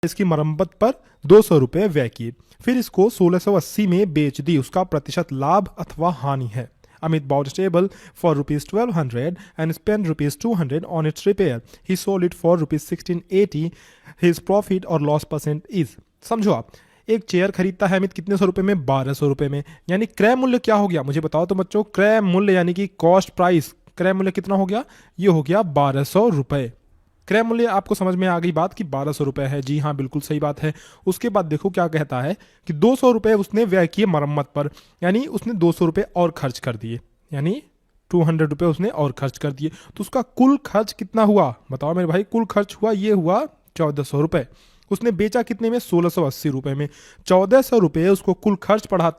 इसकी मरम्मत पर 200 रुपये व्यय किए, फिर इसको 1680 में बेच दी, उसका प्रतिशत लाभ अथवा हानि है। Amit bought a table for rupees 1200 and spent rupees 200 on its repair. He sold it for rupees 1680. His profit or loss percent is। समझो आप, एक चेयर खरीदता है अमित कितने सौ रुपए में, 1200 रुपए में, यानी क्रय मूल्य क्या हो गया मुझे बताओ तो बच्चों। क्रय मूल्य यानी कि कॉस्ट प्राइस, क्रय मूल्य कितना हो गया, ये हो गया 1200 रुपए। क्रय मूल्य आपको समझ में आ गई बात कि 1200 रुपए है, जी हाँ बिल्कुल सही बात है। उसके बाद देखो क्या कहता है कि 200 रुपए उसने व्यय किए मरम्मत पर, यानी उसने 200 रुपए और खर्च कर दिए, यानी 200 रुपए उसने और खर्च कर दिए। तो उसका कुल खर्च कितना हुआ बताओ मेरे भाई, कुल खर्च हुआ ये हुआ 1400 रुपए। उसने बेचा कितने में, 1680 रुपए में। 1400 रुपए उसको कुल खर्च पड़ा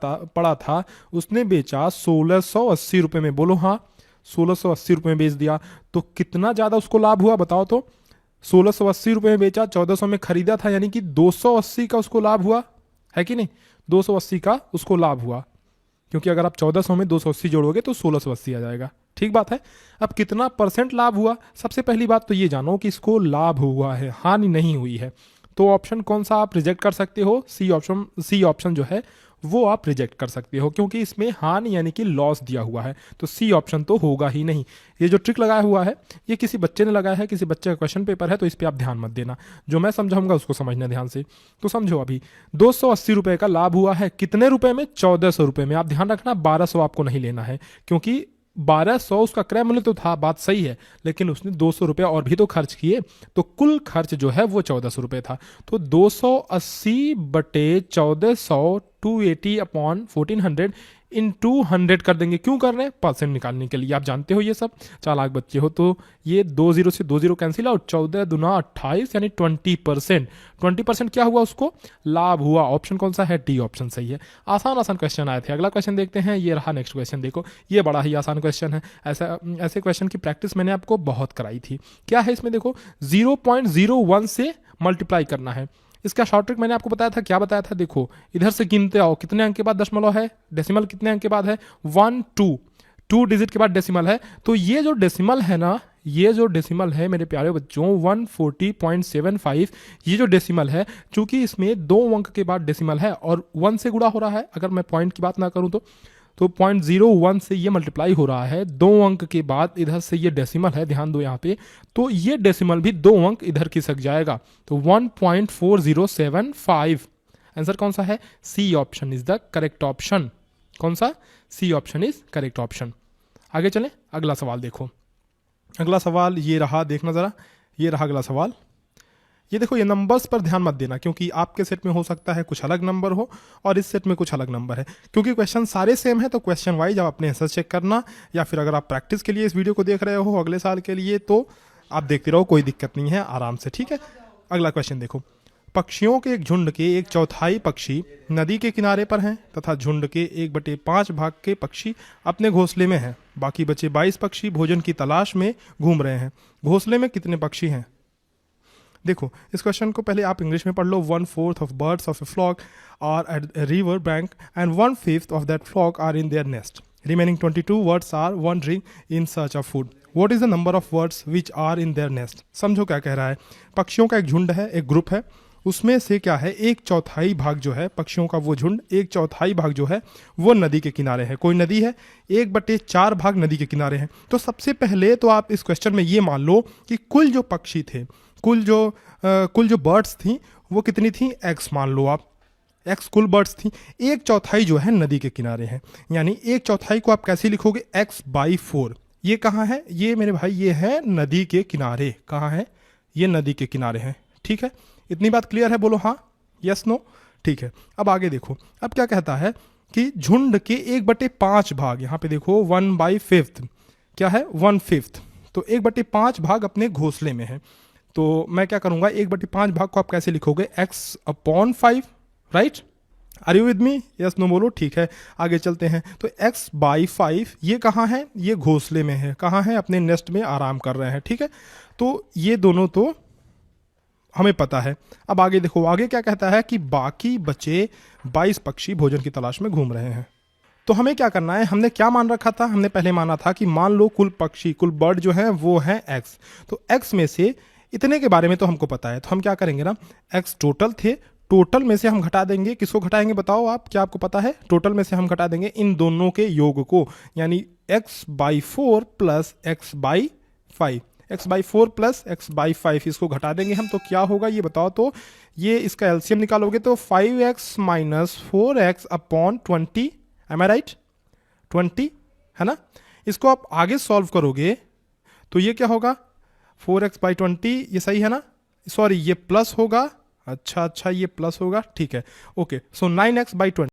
था, उसने बेचा 1680 रुपए में। बोलो हाँ, 1680 रुपए में बेच दिया, तो कितना ज्यादा उसको लाभ हुआ बताओ तो। 1680 रुपए में बेचा, 1400 में खरीदा था, यानी कि 280 का उसको लाभ हुआ है कि नहीं, 280 का उसको लाभ हुआ, क्योंकि अगर आप 1400 में 280 जोड़ोगे तो 1680 आ जाएगा। ठीक बात है। अब कितना परसेंट लाभ हुआ, सबसे पहली बात तो ये जानो कि इसको लाभ हुआ है, हानि नहीं हुई है। तो ऑप्शन कौन सा आप रिजेक्ट कर सकते हो, सी ऑप्शन जो है वो आप रिजेक्ट कर सकते हो, क्योंकि इसमें हानि यानी कि लॉस दिया हुआ है, तो सी ऑप्शन तो होगा ही नहीं। ये जो ट्रिक लगाया हुआ है ये किसी बच्चे ने लगाया है, किसी बच्चे का क्वेश्चन पेपर है, तो इस पर आप ध्यान मत देना, जो मैं समझाऊंगा उसको समझना ध्यान से। तो समझो अभी 280 रुपए का लाभ हुआ है, कितने रुपए में, 1400 रुपए में। आप ध्यान रखना 1200 आपको नहीं लेना है, क्योंकि 1200 उसका क्रय मूल्य तो था, बात सही है, लेकिन उसने 200 रुपये और भी तो खर्च किए, तो कुल खर्च जो है वो 1400 रुपये था। तो 280 बटे 1400, 280 अपॉन 1400 इन 200 कर देंगे। क्यों कर रहे हैं, परसेंट निकालने के लिए। आप जानते हो ये सब, चालाक बच्चे हो। तो ये 20 से 20 कैंसिल आउट, 14 दूना 28, यानी 20%। 20% क्या हुआ, उसको लाभ हुआ। ऑप्शन कौन सा है, डी ऑप्शन सही है। आसान आसान क्वेश्चन आए थे। अगला क्वेश्चन देखते हैं, ये रहा नेक्स्ट क्वेश्चन। देखो ये बड़ा ही आसान क्वेश्चन है, ऐसे क्वेश्चन की प्रैक्टिस मैंने आपको बहुत कराई थी। क्या है इसमें, देखो 0.01 से मल्टीप्लाई करना है। इसका शॉर्ट ट्रिक मैंने आपको बताया था, क्या बताया था, देखो इधर से गिनते आओ, कितने अंक के बाद दशमलव है, डेसिमल कितने अंक के बाद है, 1 2 डिजिट के बाद डेसिमल है। तो ये जो डेसिमल है ना, ये जो डेसिमल है मेरे प्यारे बच्चों 140.75, ये जो डेसिमल है, चूंकि इसमें 2 अंक के बाद डेसिमल है और 1 से गुणा हो रहा है, अगर मैं पॉइंट की बात ना करूं तो 0.01 से ये मल्टीप्लाई हो रहा है, 2 अंक के बाद इधर से ये डेसिमल है, ध्यान दो यहाँ पे, तो ये डेसिमल भी 2 अंक इधर खिसक जाएगा, तो 1.4075। आंसर कौन सा है, C option is the correct option. कौन सा, C option is correct option. आगे चलें, अगला सवाल देखो। अगला सवाल ये रहा, देखना जरा, ये रहा अगला सवाल। ये देखो, ये नंबर्स पर ध्यान मत देना, क्योंकि आपके सेट में हो सकता है कुछ अलग नंबर हो और इस सेट में कुछ अलग नंबर है। क्योंकि क्वेश्चन सारे सेम है, तो क्वेश्चन वाइज आप अपने आंसर चेक करना, या फिर अगर आप प्रैक्टिस के लिए इस वीडियो को देख रहे हो अगले साल के लिए, तो आप देखते रहो, कोई दिक्कत नहीं है, आराम से। ठीक है, अगला क्वेश्चन देखो। पक्षियों के एक झुंड के 1/4 पक्षी नदी के किनारे पर हैं तथा झुंड के 1/5 भाग के पक्षी अपने घोंसले में हैं। बाकी बचे 22 पक्षी भोजन की तलाश में घूम रहे हैं। घोंसले में कितने पक्षी हैं। देखो इस क्वेश्चन को पहले आप इंग्लिश में पढ़ लो। 1/4 of birds of a flock are at river bank and 1/5 of that flock are in their nest. Remaining 22 birds are wandering in search of food. What is the number of birds which are in their nest. समझो क्या कह रहा है, पक्षियों का एक झुंड है, एक ग्रुप है, उसमें से क्या है 1/4 भाग जो है पक्षियों का, वो झुंड 1/4 भाग जो है वो नदी के किनारे है। कोई नदी है, 1/4 भाग नदी के किनारे हैं। तो सबसे पहले तो आप इस क्वेश्चन में ये मान लो कि कुल जो पक्षी थे, कुल जो बर्ड्स थी वो कितनी थी, एक्स मान लो आप, एक्स कुल बर्ड्स थी। 1/4 जो है नदी के किनारे है, यानी 1/4 को आप कैसे लिखोगे, x/4। ये कहाँ है, ये मेरे भाई ये है नदी के किनारे। कहाँ है, ये नदी के किनारे है। ठीक है, इतनी बात क्लियर है, बोलो हाँ, यस नो। ठीक है, अब आगे देखो, अब क्या कहता है कि झुंड के 1/5 भाग, यहाँ पे देखो 1/5 क्या है, 1/5, तो 1/5 भाग अपने घोंसले में है। तो मैं क्या करूंगा, 1/5 भाग को आप कैसे लिखोगे, x/5, right. Are you with me, yes no बोलो। ठीक है, आगे चलते हैं। तो x/5 ये कहाँ है, ये घोंसले में है। कहाँ है, अपने नेस्ट में आराम कर रहे हैं। ठीक है, तो ये दोनों तो हमें पता है। अब आगे देखो, आगे क्या कहता है कि बाकी बचे 22 पक्षी भोजन की तलाश में घूम रहे हैं। तो हमें क्या करना है, हमने क्या मान रखा था, हमने पहले माना था कि मान लो कुल पक्षी, कुल बर्ड जो है वो है x। तो x में से इतने के बारे में तो हमको पता है, तो हम क्या करेंगे ना, x टोटल थे, टोटल में से हम घटा देंगे, किसको घटाएंगे बताओ आप, क्या आपको पता है, टोटल में से हम घटा देंगे इन दोनों के योग को, यानी x/4 plus x/5, x/4 plus x/5 इसको घटा देंगे हम, तो क्या होगा ये बताओ। तो ये इसका एलसीएम निकालोगे तो 5x minus 4x upon 20, am I right, 20 है ना। इसको आप आगे सॉल्व करोगे तो ये क्या होगा, 4x/20, ये सही है ना, सॉरी ये प्लस होगा, अच्छा ये प्लस होगा, ठीक है, ओके। सो 9x/20